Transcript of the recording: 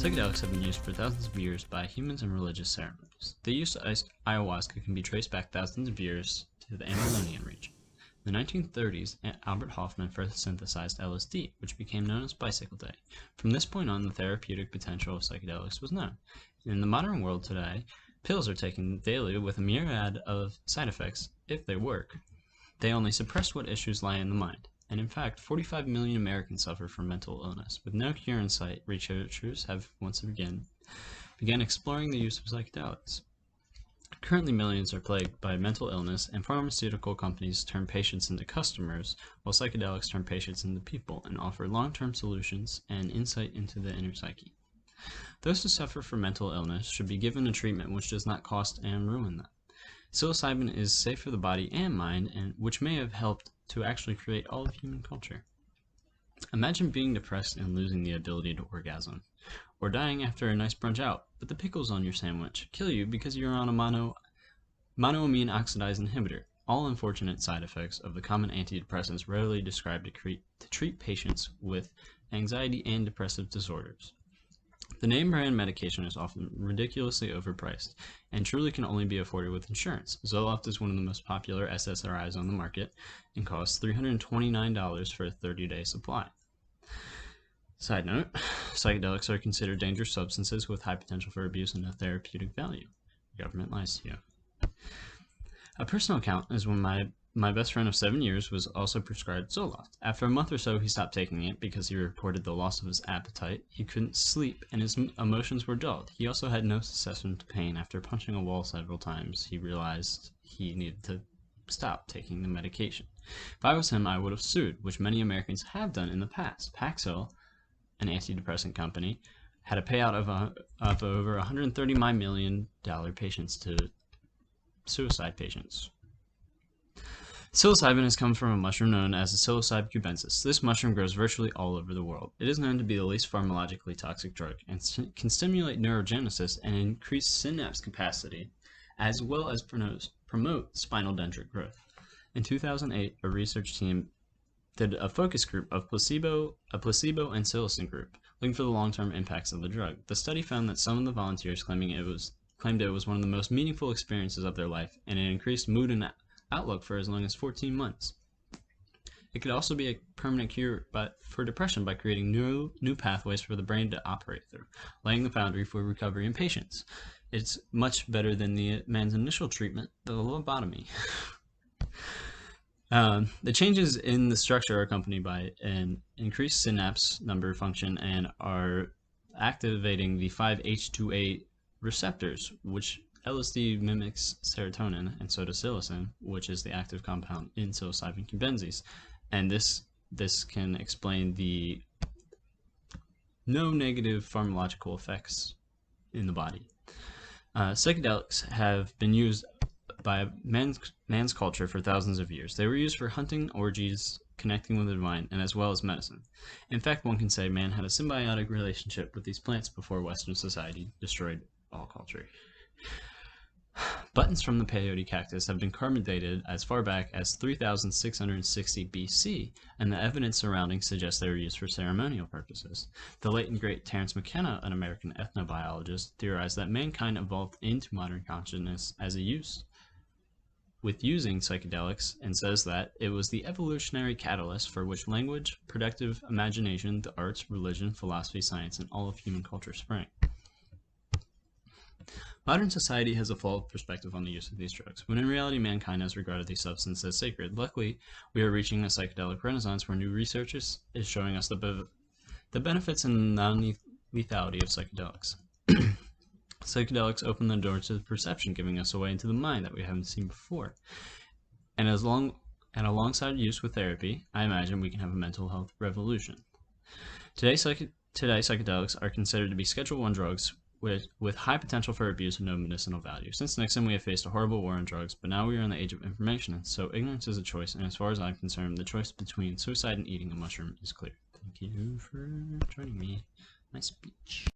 Psychedelics have been used for thousands of years by humans in religious ceremonies. The use of ayahuasca can be traced back thousands of years to the Amazonian region. In the 1930s, Albert Hofmann first synthesized LSD, which became known as Bicycle Day. From this point on, the therapeutic potential of psychedelics was known. In the modern world today, pills are taken daily with a myriad of side effects if they work. They only suppress what issues lie in the mind. And in fact, 45 million Americans suffer from mental illness. With no cure in sight, researchers have once again began exploring the use of psychedelics. Currently, millions are plagued by mental illness, and pharmaceutical companies turn patients into customers, while psychedelics turn patients into people and offer long-term solutions and insight into the inner psyche. Those who suffer from mental illness should be given a treatment which does not cost and ruin them. Psilocybin is safe for the body and mind, and which may have helped to actually create all of human culture. Imagine being depressed and losing the ability to orgasm, or dying after a nice brunch out, but the pickles on your sandwich kill you because you're on a monoamine oxidase inhibitor. All unfortunate side effects of the common antidepressants rarely described to treat patients with anxiety and depressive disorders. The name brand medication is often ridiculously overpriced and truly can only be afforded with insurance. Zoloft is one of the most popular SSRIs on the market and costs $329 for a 30-day supply. Side note, psychedelics are considered dangerous substances with high potential for abuse and no therapeutic value. The government lies to you. A personal account is when my best friend of 7 years was also prescribed Zoloft. After a month or so, he stopped taking it because he reported the loss of his appetite, he couldn't sleep, and his emotions were dulled. He also had no cessation to pain. After punching a wall several times, he realized he needed to stop taking the medication. If I was him, I would have sued, which many Americans have done in the past. Paxil, an antidepressant company, had a payout of over $139 million patients to suicide patients. Psilocybin has come from a mushroom known as the Psilocybe cubensis. This mushroom grows virtually all over the world. It is known to be the least pharmacologically toxic drug and can stimulate neurogenesis and increase synapse capacity, as well as promote spinal dendritic growth. In 2008, a research team did a focus group of a placebo and psilocin group, looking for the long-term impacts of the drug. The study found that some of the volunteers claimed it was one of the most meaningful experiences of their life, and it increased mood and outlook for as long as 14 months. It could also be a permanent cure for depression by creating new pathways for the brain to operate through, laying the foundry for recovery in patients. It's much better than the man's initial treatment, the lobotomy. The changes in the structure are accompanied by an increased synapse number function and are activating the 5-H2A receptors, which LSD mimics serotonin, and so does psilocin, which is the active compound in psilocybin cubensis, and this can explain the no negative pharmacological effects in the body. Psychedelics have been used by man's culture for thousands of years. They were used for hunting, orgies, connecting with the divine, and as well as medicine. In fact, one can say man had a symbiotic relationship with these plants before Western society destroyed all culture. Buttons from the peyote cactus have been carbon dated as far back as 3660 BC, and the evidence surrounding suggests they were used for ceremonial purposes. The late and great Terence McKenna, an American ethnobiologist, theorized that mankind evolved into modern consciousness as a using psychedelics, and says that it was the evolutionary catalyst for which language, productive imagination, the arts, religion, philosophy, science, and all of human culture sprang. Modern society has a flawed perspective on the use of these drugs, when in reality mankind has regarded these substances as sacred. Luckily, we are reaching a psychedelic renaissance where new research is showing us the benefits and non-lethality of psychedelics. Psychedelics open the door to perception, giving us a way into the mind that we haven't seen before. And alongside use with therapy, I imagine we can have a mental health revolution. Today, psychedelics are considered to be Schedule I drugs with high potential for abuse and no medicinal value. Since Nixon, we have faced a horrible war on drugs, but now we are in the age of information, so ignorance is a choice, and as far as I'm concerned, the choice between suicide and eating a mushroom is clear. Thank you for joining me. My speech.